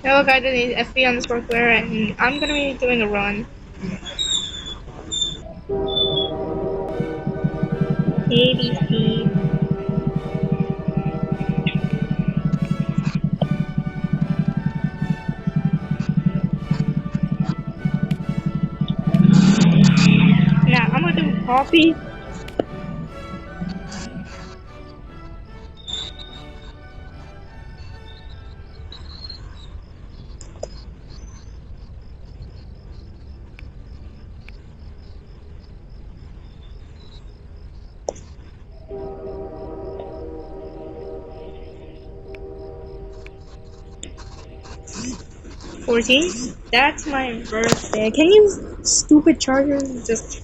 Hello guys, this is FB underscore Claire, and I'm gonna be doing a run. ABC. Now I'm gonna do copy. 14. That's my birthday. Can you stupid chargers just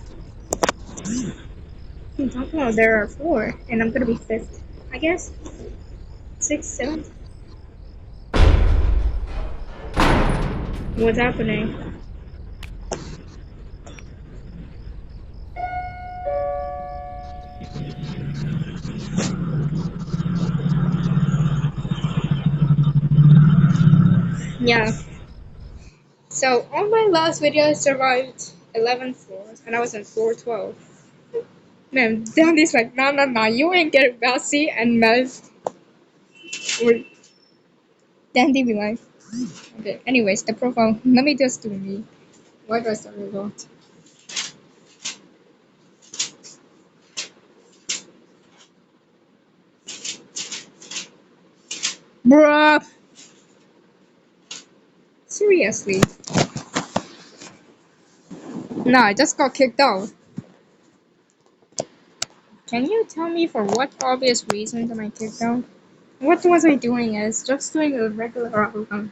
keep talking about there are 4, and I'm gonna be 5th. I guess 6, 7. What's happening? Yeah. So on my last video, I survived 11 floors, and I was on floor 12. Man, Dandy's like, nah, you ain't getting bouncy and mess. Or Dandy be like, okay. Anyways, the profile. Let me just do me. Why do I start with that? Bruh. Seriously. Nah, I just got kicked out. Can you tell me for what obvious reason am I kicked out? What was I doing? I was just doing a regular run.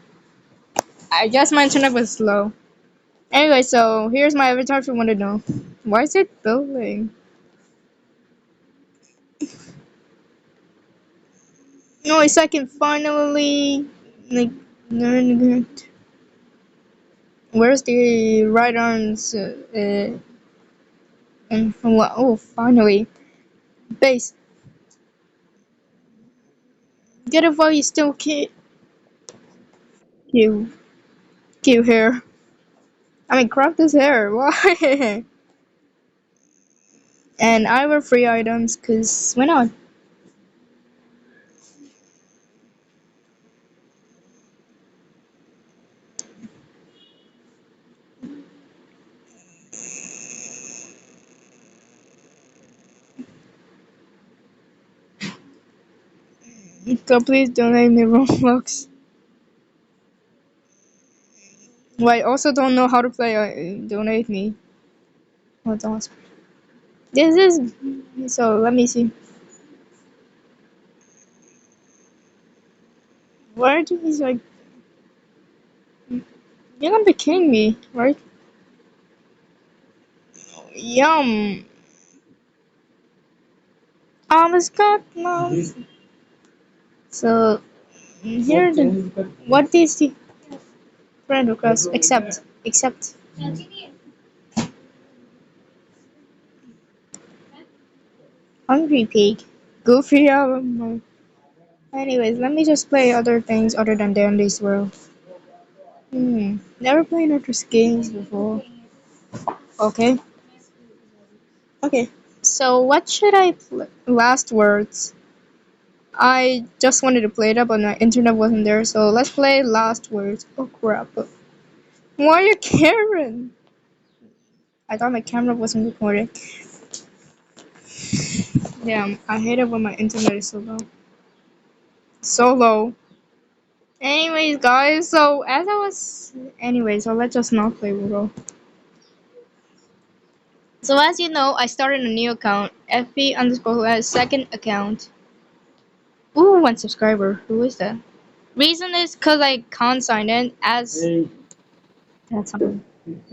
I guess my internet was slow. Anyway, so here's my avatar if you want to know. Why is it building? No, it's I can finally like learn it. Where's the right arms? And from what? Oh, finally, base. Get it while you still can. Cute, cute hair. I mean, crop this hair. Why? And I wear free items, cause why not? So please donate me Roblox. Well, I also don't know how to play. Donate me. Hold on. This is so. Let me see. Why do he's like? You're gonna be kidding me, right? Yum. It's got no. So here the what is the friend request? Accept. Hungry pig. Goofy album. Anyways, let me just play other things other than Dandy's World. Never played other games before. Okay. Okay. So what should I play? Last words. I just wanted to play it, but my internet wasn't there. So let's play Last Words. Oh crap! Why are you Karen? I thought my camera wasn't recording. Damn, I hate it when my internet is so low. So low. Anyways, guys. So as I was, so let's just not play World. So as you know, I started a new account, FB underscore second account. Ooh, 1 subscriber. Who is that? Reason is cause I can't sign in as that's something.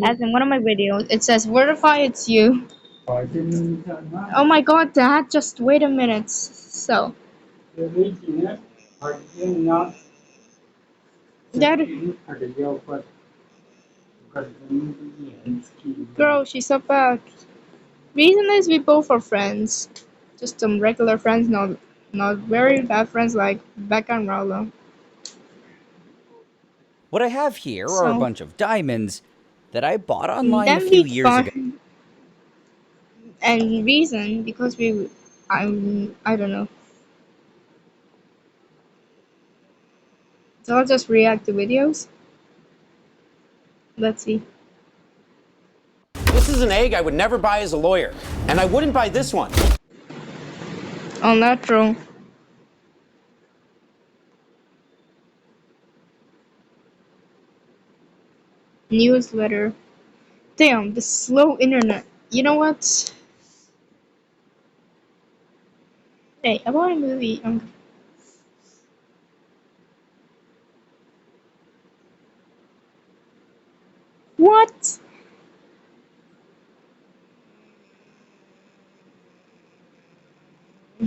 As in one of my videos, it says verify it's you. Oh my god, Dad! Just wait a minute. So, Dad, girl, she's so back. Reason is we both are friends, just some regular friends, not very bad friends like Becca and Rolo. What I have here are a So bunch of diamonds that I bought online a then few we years ago. find and reason because I don't know. So I'll just react to videos. Let's see. This is an egg I would never buy as a lawyer, and I wouldn't buy this one. Oh, natural. Newsletter. Damn, the slow internet. You know what? Hey, about a movie. What?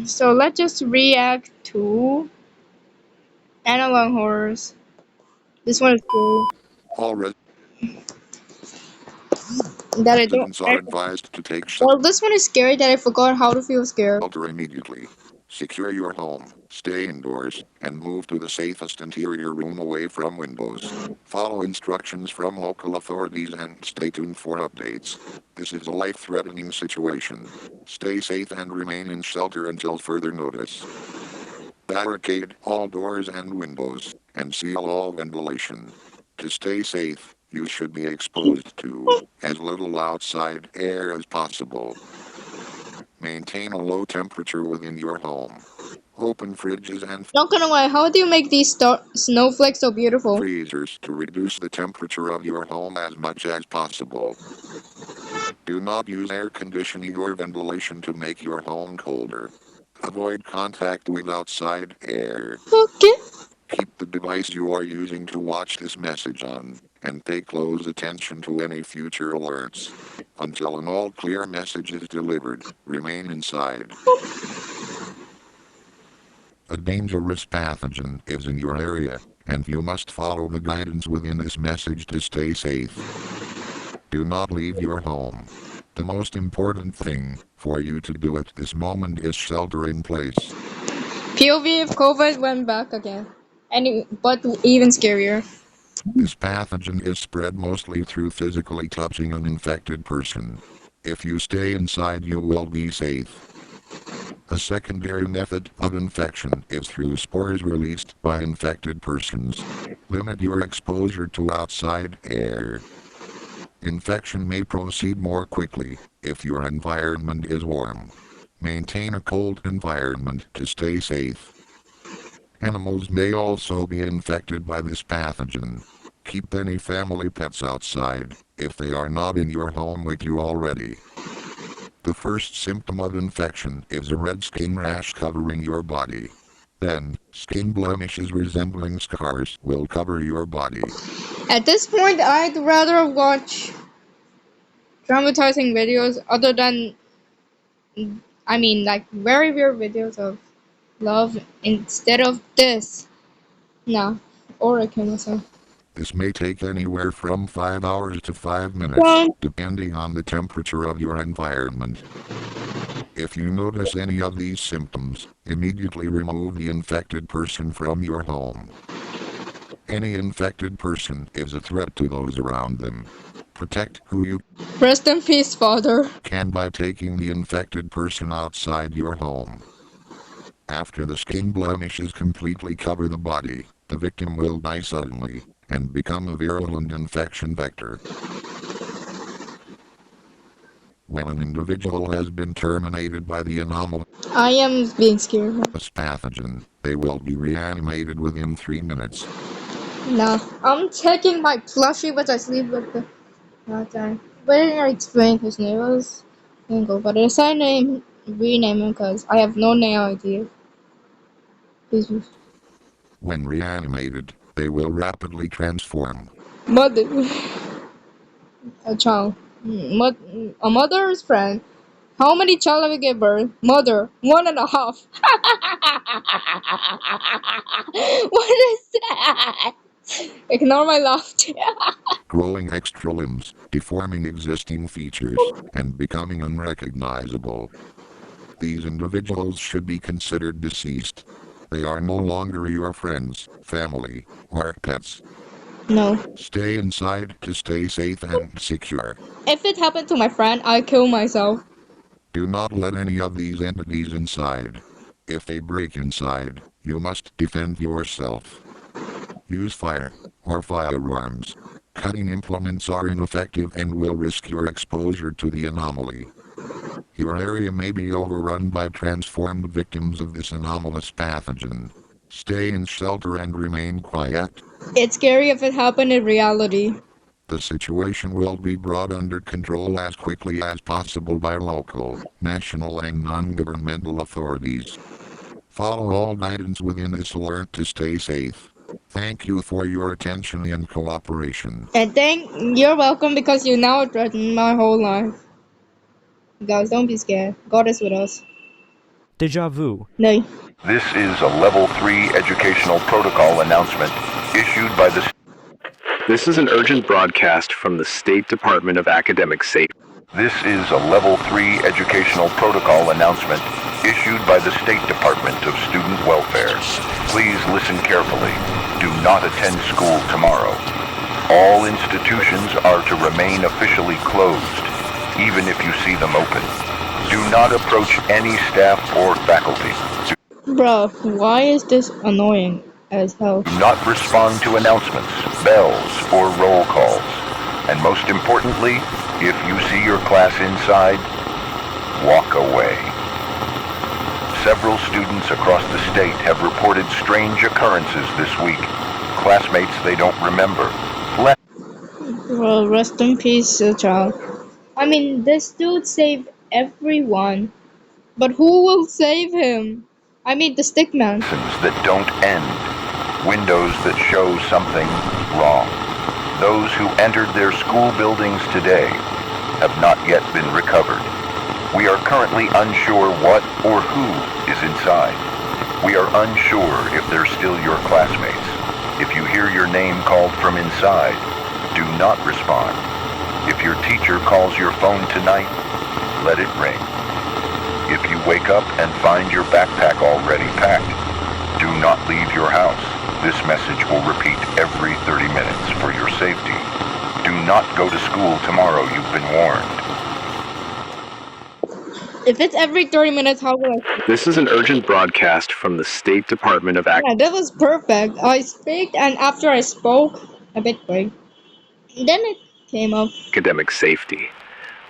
So let's just react to analog horrors. This one is cool. All That I don't. residents are advised to take Well, this one is scary that I forgot how to feel scared. shelter immediately. Secure your home, stay indoors, and move to the safest interior room away from windows. Follow instructions from local authorities and stay tuned for updates. This is a life-threatening situation. Stay safe and remain in shelter until further notice. Barricade all doors and windows, and seal all ventilation. To stay safe, you should be exposed to as little outside air as possible. Maintain a low temperature within your home. Open fridges and Not gonna lie, how do you make these snowflakes so beautiful? freezers to reduce the temperature of your home as much as possible. Do not use air conditioning or ventilation to make your home colder. Avoid contact with outside air. Okay. Keep the device you are using to watch this message on, and pay close attention to any future alerts. Until an all clear message is delivered, remain inside. A dangerous pathogen is in your area, and you must follow the guidance within this message to stay safe. Do not leave your home. The most important thing for you to do at this moment is shelter in place. POV if COVID went back again. But even scarier. This pathogen is spread mostly through physically touching an infected person. If you stay inside, you will be safe. A secondary method of infection is through spores released by infected persons. Limit your exposure to outside air. Infection may proceed more quickly if your environment is warm. Maintain a cold environment to stay safe. Animals may also be infected by this pathogen. Keep any family pets outside if they are not in your home with you already. The first symptom of infection is a red skin rash covering your body. Then, skin blemishes resembling scars will cover your body. At this point, I'd rather watch traumatizing videos other than, like very weird videos of love instead of this. Nah, or I kill myself. This may take anywhere from 5 hours to 5 minutes, Well, depending on the temperature of your environment. If you notice any of these symptoms, immediately remove the infected person from your home. Any infected person is a threat to those around them. Protect who you rest in peace, father. can by taking the infected person outside your home. After the skin blemishes completely cover the body, the victim will die suddenly and become a virulent infection vector. When an individual has been terminated by the anomalous I am being scared. pathogen, they will be reanimated within 3 minutes. Nah, I'm taking my plushie, but I sleep with the time. But I didn't explain his name was Bingo, but I decided to rename him because I have no name idea. Please, When reanimated, they will rapidly transform. mother, a child, a mother's friend. How many child have you give birth? Mother, 1.5. What is that? Ignore my laughter. Growing extra limbs, deforming existing features, and becoming unrecognizable. These individuals should be considered deceased. They are no longer your friends, family, or pets. No. Stay inside to stay safe and secure. If it happened to my friend, I'd kill myself. Do not let any of these entities inside. If they break inside, you must defend yourself. Use fire or firearms. Cutting implements are ineffective and will risk your exposure to the anomaly. Your area may be overrun by transformed victims of this anomalous pathogen. Stay in shelter and remain quiet. It's scary if it happened in reality. The situation will be brought under control as quickly as possible by local, national, and non-governmental authorities. Follow all guidance within this alert to stay safe. Thank you for your attention and cooperation. And you're welcome because you now threaten my whole life. Guys, don't be scared. God is with us. Deja vu. No. This is a Level 3 educational protocol announcement issued by the... This is an urgent broadcast from the State Department of Academic Safety. This is a Level 3 educational protocol announcement issued by the State Department of Student Welfare. Please listen carefully. Do not attend school tomorrow. All institutions are to remain officially closed, even if you see them open. Do not approach any staff or faculty. Bro, why is this annoying as hell? Do not respond to announcements, bells, or roll calls. And most importantly, if you see your class inside, walk away. Several students across the state have reported strange occurrences this week. Classmates they don't remember. Well, rest in peace, child. I mean, this dude saved everyone. But who will save him? I mean, the stick man. Lessons that don't end. Windows that show something wrong. Those who entered their school buildings today have not yet been recovered. We are currently unsure what or who is inside. We are unsure if they're still your classmates. If you hear your name called from inside, do not respond. If your teacher calls your phone tonight, let it ring. If you wake up and find your backpack already packed, do not leave your house. This message will repeat every 30 minutes for your safety. Do not go to school tomorrow, you've been warned. If it's every 30 minutes, how will I... This is an urgent broadcast from the State Department of Yeah, that was perfect. I speak, and after I spoke, a bit quick. Then it came up. Academic Safety.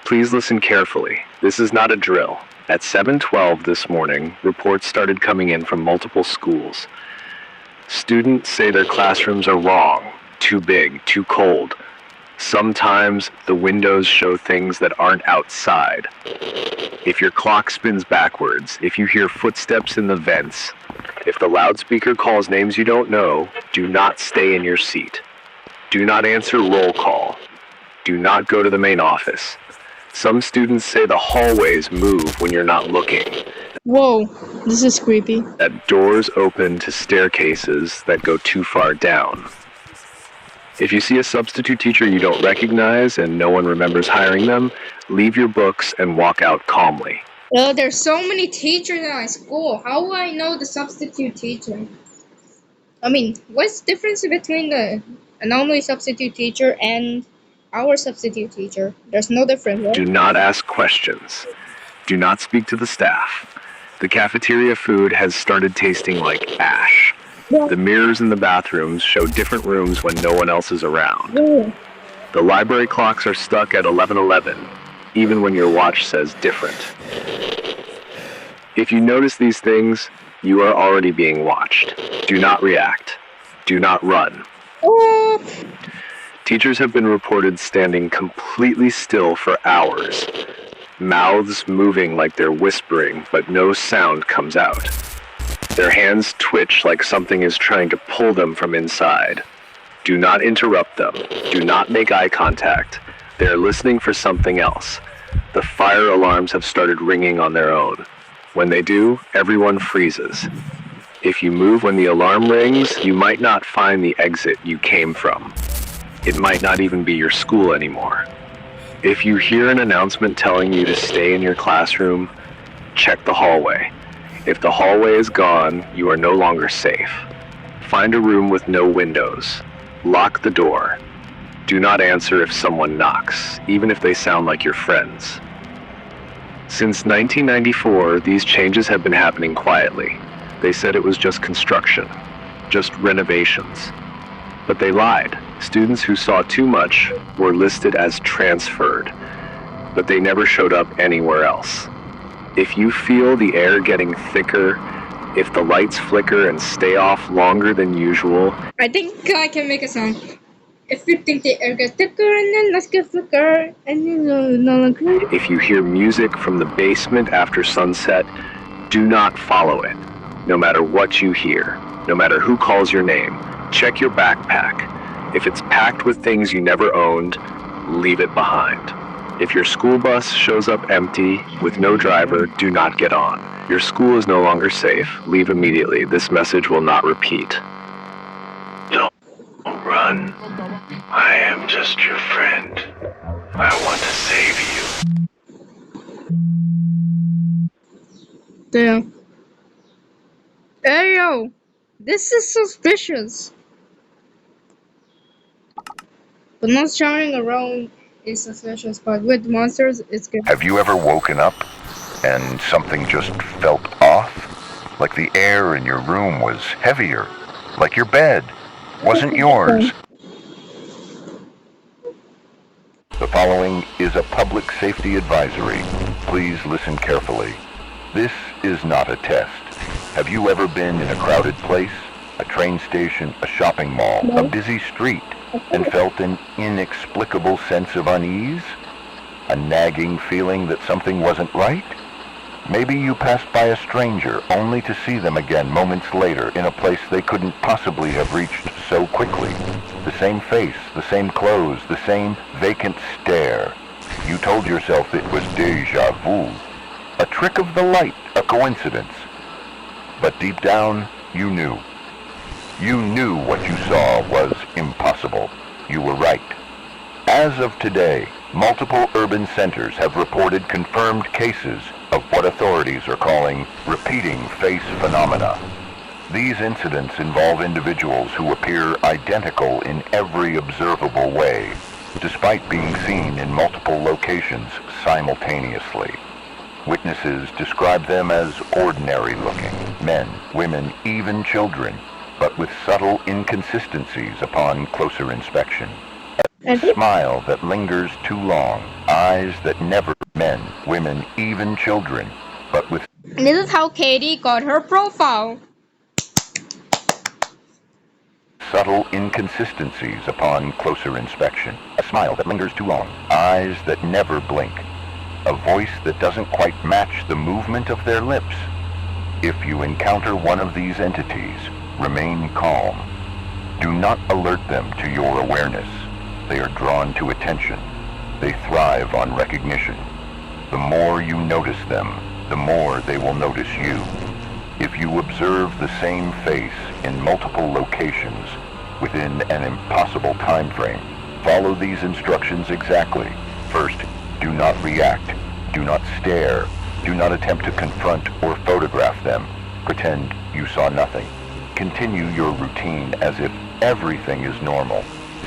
Please listen carefully. This is not a drill. At 7:12 this morning, reports started coming in from multiple schools. Students say their classrooms are wrong, too big, too cold. Sometimes the windows show things that aren't outside. If your clock spins backwards, if you hear footsteps in the vents, if the loudspeaker calls names you don't know, do not stay in your seat. Do not answer roll call. Do not go to the main office. Some students say the hallways move when you're not looking. Whoa, this is creepy. That doors open to staircases that go too far down. If you see a substitute teacher you don't recognize and no one remembers hiring them, leave your books and walk out calmly. There's so many teachers in my school. How will I know the substitute teacher? I mean, what's the difference between the anomaly substitute teacher and our substitute teacher? There's no difference, right? Do not ask questions. Do not speak to the staff. The cafeteria food has started tasting like ash. The mirrors in the bathrooms show different rooms when no one else is around. The library clocks are stuck at 11:11, even when your watch says different. If you notice these things, you are already being watched. Do not react. Do not run. Teachers have been reported standing completely still for hours, mouths moving like they're whispering, but no sound comes out. Their hands twitch like something is trying to pull them from inside. Do not interrupt them. Do not make eye contact. They are listening for something else. The fire alarms have started ringing on their own. When they do, everyone freezes. If you move when the alarm rings, you might not find the exit you came from. It might not even be your school anymore. If you hear an announcement telling you to stay in your classroom, check the hallway. If the hallway is gone, you are no longer safe. Find a room with no windows. Lock the door. Do not answer if someone knocks, even if they sound like your friends. Since 1994, these changes have been happening quietly. They said it was just construction, just renovations. But they lied. Students who saw too much were listed as transferred, but they never showed up anywhere else. If you feel the air getting thicker, if the lights flicker and stay off longer than usual, I think I can make a song. If you think the air gets thicker and then let's get flicker and then no longer. if you hear music from the basement after sunset, do not follow it. No matter what you hear, no matter who calls your name, check your backpack. If it's packed with things you never owned, leave it behind. If your school bus shows up empty, with no driver, do not get on. Your school is no longer safe. Leave immediately. This message will not repeat. Don't run. I am just your friend. I want to save you. Damn. Hey yo, this is suspicious. But not shouting around is suspicious, but with monsters, it's good. Have you ever woken up and something just felt off? Like the air in your room was heavier, like your bed wasn't yours. The following is a public safety advisory. Please listen carefully. This is not a test. Have you ever been in a crowded place, a train station, a shopping mall, a busy street, and felt an inexplicable sense of unease? A nagging feeling that something wasn't right? Maybe you passed by a stranger only to see them again moments later in a place they couldn't possibly have reached so quickly. The same face, the same clothes, the same vacant stare. You told yourself it was déjà vu, a trick of the light, a coincidence. But deep down, you knew. You knew what you saw was impossible. You were right. As of today, multiple urban centers have reported confirmed cases of what authorities are calling repeating face phenomena. These incidents involve individuals who appear identical in every observable way, despite being seen in multiple locations simultaneously. Witnesses describe them as ordinary-looking men, women, even children, but with subtle inconsistencies upon closer inspection. A smile that lingers too long, eyes that never men, women, even children, but with This is how Katie got her profile. subtle inconsistencies upon closer inspection. A smile that lingers too long, eyes that never blink, a voice that doesn't quite match the movement of their lips. If you encounter one of these entities, remain calm. Do not alert them to your awareness. They are drawn to attention. They thrive on recognition. The more you notice them, the more they will notice you. If you observe the same face in multiple locations within an impossible time frame, follow these instructions exactly. First, do not react. Do not stare. Do not attempt to confront or photograph them. Pretend you saw nothing. Continue your routine as if everything is normal.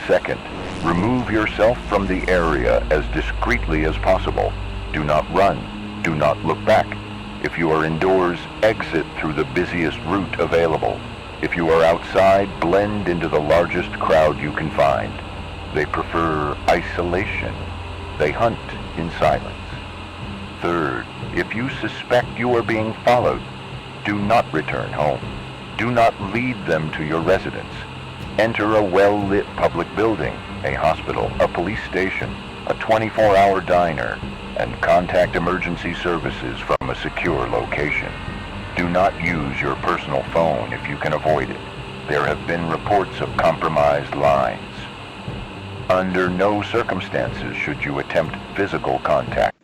Second, remove yourself from the area as discreetly as possible. Do not run. Do not look back. If you are indoors, exit through the busiest route available. If you are outside, blend into the largest crowd you can find. They prefer isolation. They hunt in silence. Third, if you suspect you are being followed, do not return home. Do not lead them to your residence. Enter a well-lit public building, a hospital, a police station, a 24-hour diner, and contact emergency services from a secure location. Do not use your personal phone if you can avoid it. There have been reports of compromised lines. Under no circumstances should you attempt physical contact.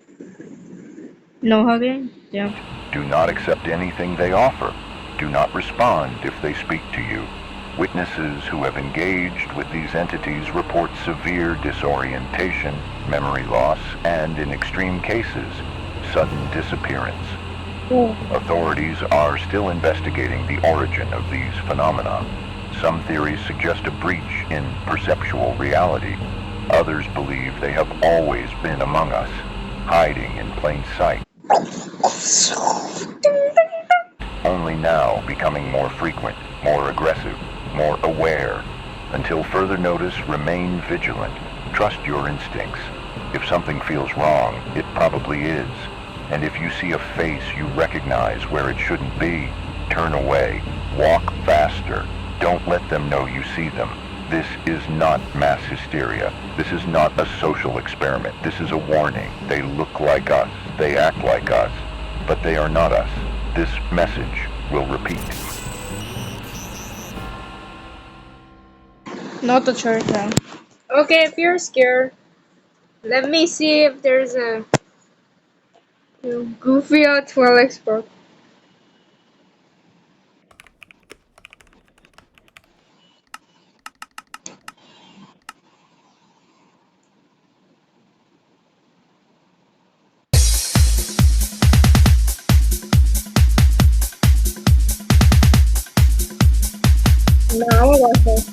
No hugging? Yeah. Do not accept anything they offer. Do not respond if they speak to you. Witnesses who have engaged with these entities report severe disorientation, memory loss, and in extreme cases, sudden disappearance. Authorities are still investigating the origin of these phenomena. Some theories suggest a breach in perceptual reality. Others believe they have always been among us, hiding in plain sight. Only now becoming more frequent, more aggressive, more aware. Until further notice, remain vigilant. Trust your instincts. If something feels wrong, it probably is. And if you see a face you recognize where it shouldn't be, turn away. Walk faster. Don't let them know you see them. This is not mass hysteria. This is not a social experiment. This is a warning. They look like us. They act like us. But they are not us. This message will repeat. Not the church now. Okay, if you're scared, let me see if there's a goofy out Twilight Spark. No, I won't watch that.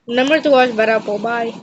Remember to watch Barapo. Bye.